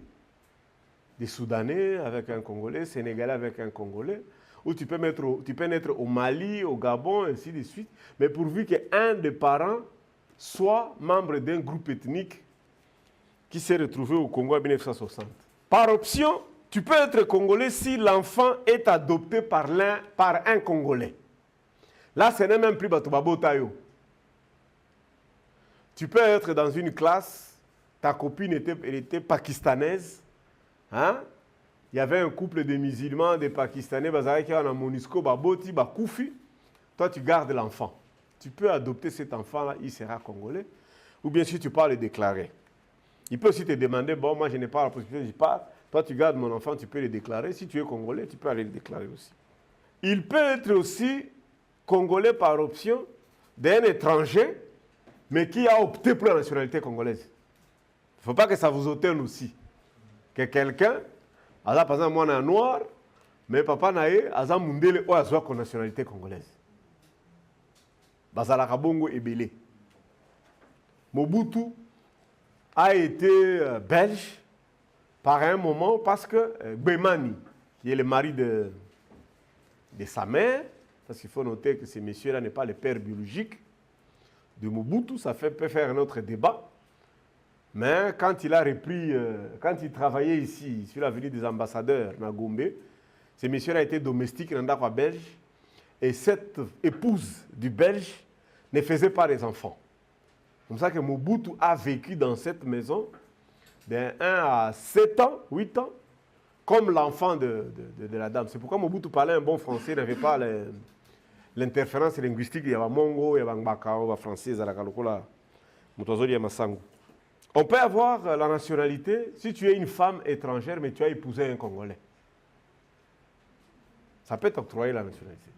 des Soudanais avec un Congolais, Sénégalais avec un Congolais, ou tu peux naître au Mali, au Gabon, ainsi de suite, mais pourvu qu'un des parents soit membre d'un groupe ethnique qui s'est retrouvé au Congo en 1960. Par option, tu peux être Congolais si l'enfant est adopté par un Congolais. Là, ce n'est même plus Batobabo Tayo. Tu peux être dans une classe, ta copine était pakistanaise, hein? Il y avait un couple de musulmans, des Pakistanais, qui ont un Monisco, Baboti, Bakoufi. Toi, tu gardes l'enfant. Tu peux adopter cet enfant-là, il sera congolais. Ou bien si tu pars le déclarer. Il peut aussi te demander, bon, moi je n'ai pas la possibilité, je pars, Toi, tu gardes mon enfant, tu peux le déclarer. Si tu es congolais, tu peux aller le déclarer aussi. Il peut être aussi congolais par option d'un étranger, mais qui a opté pour la nationalité congolaise. Il ne faut pas que ça vous étonne aussi. Que quelqu'un, par exemple, moi, je suis noir, mais papa nae, aza mundele, ou azwa ko nationalité congolaise. Bazalaka bongo ebele. Mobutu a été belge par un moment parce que Gbemani, qui est le mari de sa mère, parce qu'il faut noter que ce monsieur-là n'est pas le père biologique de Mobutu, ça peut faire un autre débat. Mais quand il a repris, quand il travaillait ici, sur l'avenue des ambassadeurs, à Gombe, ce monsieur-là était domestique dans un belge, et cette épouse du belge ne faisait pas les enfants. C'est comme ça que Mobutu a vécu dans cette maison de 1 à 7 ans, 8 ans, comme l'enfant de la dame. C'est pourquoi Mobutu parlait un bon français, il n'avait pas l'interférence linguistique. Il y avait Mongo, il y avait Mbaka, il y avait français, il y avait Masango. On peut avoir la nationalité si tu es une femme étrangère, mais tu as épousé un Congolais. Ça peut t'octroyer la nationalité.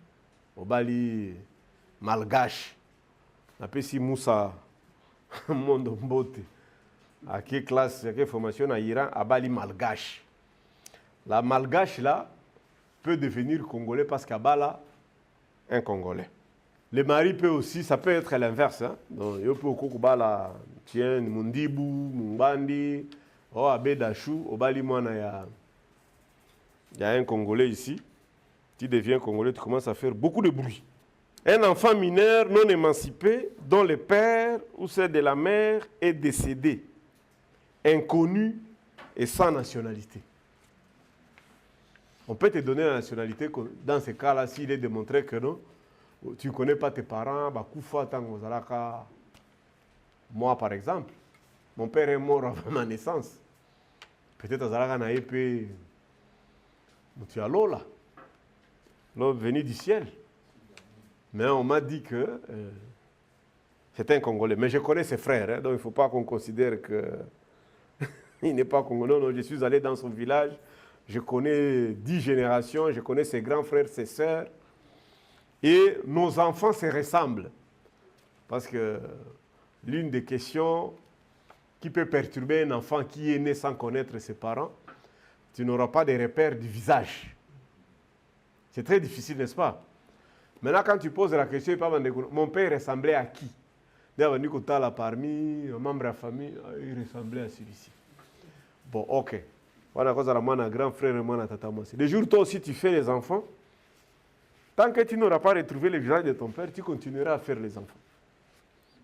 Au Bali, malgache. On appelle si Moussa, Mondo Mbote. À quelle classe, à quelle formation en Iran, à Bali malgache. La malgache là peut devenir congolais parce qu'à Bala, un Congolais. Le mari peut aussi, ça peut être l'inverse. Hein? Donc, il peut aussi Bala, tiens, Mundibu, Mumbandi, oh, Abedachou, au Bali, moi, il y a un Congolais ici. Tu deviens Congolais, tu commences à faire beaucoup de bruit. Un enfant mineur non émancipé dont le père ou celle de la mère est décédé, inconnu et sans nationalité. On peut te donner la nationalité dans ce cas-là s'il est démontré que non, tu ne connais pas tes parents, moi par exemple, mon père est mort avant ma naissance. Peut-être que tu épée, tu as l'eau là, l'eau venue du ciel. Mais on m'a dit que c'est un Congolais. Mais je connais ses frères, hein, donc il ne faut pas qu'on considère qu'il n'est pas Congolais. Non, je suis allé dans son village, je connais 10 générations, je connais ses grands frères, ses sœurs. Et nos enfants se ressemblent. Parce que l'une des questions qui peut perturber un enfant qui est né sans connaître ses parents, tu n'auras pas de repères du visage. C'est très difficile, n'est-ce pas? Maintenant, quand tu poses la question, mon père ressemblait à qui? Parmi un membre de la famille, il ressemblait à celui-ci. Bon, ok. Voilà, cause à mon grand frère et mon tata. Le jour toi aussi tu fais les enfants, tant que tu n'auras pas retrouvé le visage de ton père, tu continueras à faire les enfants.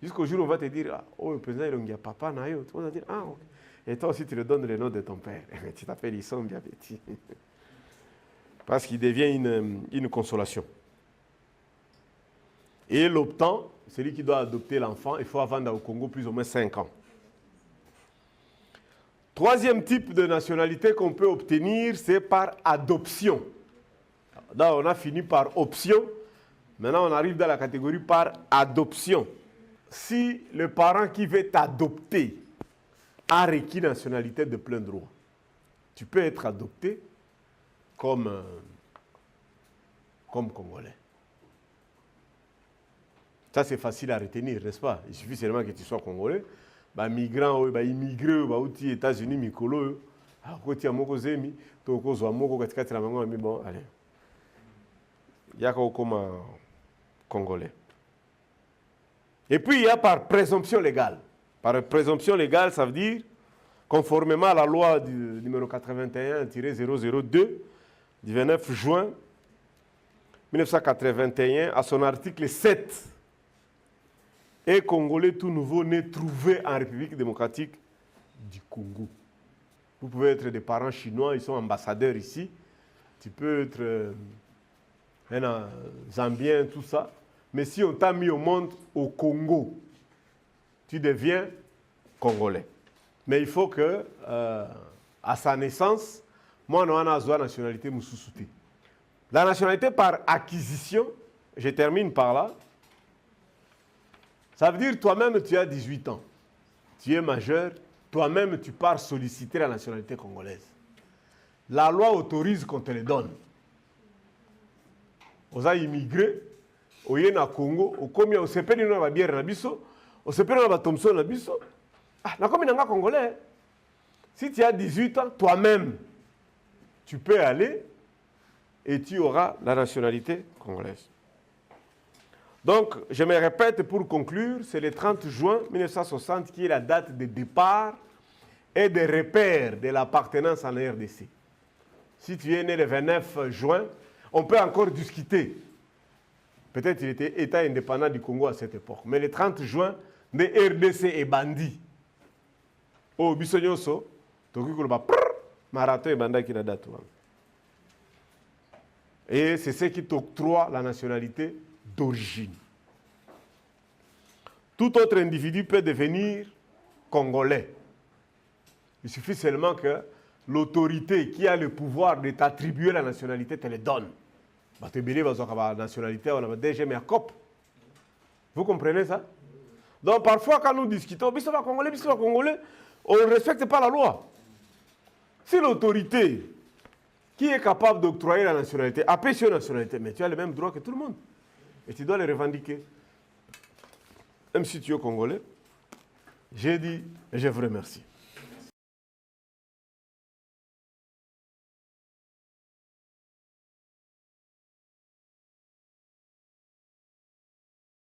Jusqu'au jour où on va te dire, ah, oh, le président, il y a papa, naïo. Tu vas dire, ah, ok. Et toi aussi, tu le donnes le nom de ton père. Tu t'appelles Isson Biabeti. Parce qu'il devient une consolation. Et l'optant, celui qui doit adopter l'enfant, il faut attendre au Congo plus ou moins 5 ans. Troisième type de nationalité qu'on peut obtenir, c'est par adoption. Là, on a fini par option. Maintenant, on arrive dans la catégorie par adoption. Si le parent qui veut t'adopter a requis nationalité de plein droit, tu peux être adopté comme Congolais. Ça, c'est facile à retenir, n'est-ce pas? Il suffit seulement que tu sois Congolais. Bah, migrant, bah, immigré, bah, aux États-Unis, Mikolo, à côté de Moko Zemi, Toko Zouamoko, Katikati la Mango, mais bon, allez. Il y a comme Congolais. Et puis, il y a par présomption légale. Par présomption légale, ça veut dire, conformément à la loi du numéro 81-002 du 29 juin 1981, à son article 7, et Congolais tout nouveau né trouvé en République démocratique du Congo. Vous pouvez être des parents chinois, ils sont ambassadeurs ici. Tu peux être un Zambien, tout ça. Mais si on t'a mis au monde au Congo, tu deviens Congolais. Mais il faut que, à sa naissance, moi, on a la nationalité Moussoussouté. La nationalité par acquisition, je termine par là. Ça veut dire toi-même, tu as 18 ans. Tu es majeur, toi-même, tu pars solliciter la nationalité congolaise. la loi autorise qu'on te les donne. Aux immigrés, au Yéna Congo, au Comia, au Sepeni, on a bière Nabiso, au Sepeni, on a Thompson Nabiso. Ah, la commune n'a congolais. Si tu as 18 ans, toi-même, tu peux aller et tu auras la nationalité congolaise. Donc, je me répète pour conclure, c'est le 30 juin 1960 qui est la date de départ et de repère de l'appartenance en RDC. Si tu es né le 29 juin, on peut encore discuter. Peut-être qu'il était État indépendant du Congo à cette époque. Mais le 30 juin, le RDC est bandit. Au Bissonyoso, marathon et bandit qui n'a date. Et c'est ce qui t'octroie la nationalité d'origine. Tout autre individu peut devenir congolais. Il suffit seulement que l'autorité qui a le pouvoir de t'attribuer la nationalité te le donne. La nationalité, on a déjà mis à COP. Vous comprenez ça? Donc parfois quand nous discutons, congolais, on ne respecte pas la loi. Si l'autorité qui est capable d'octroyer la nationalité a payé sur la nationalité, mais tu as les mêmes droits que tout le monde. Et tu dois les revendiquer. Même si tu es congolais, j'ai dit et je vous remercie.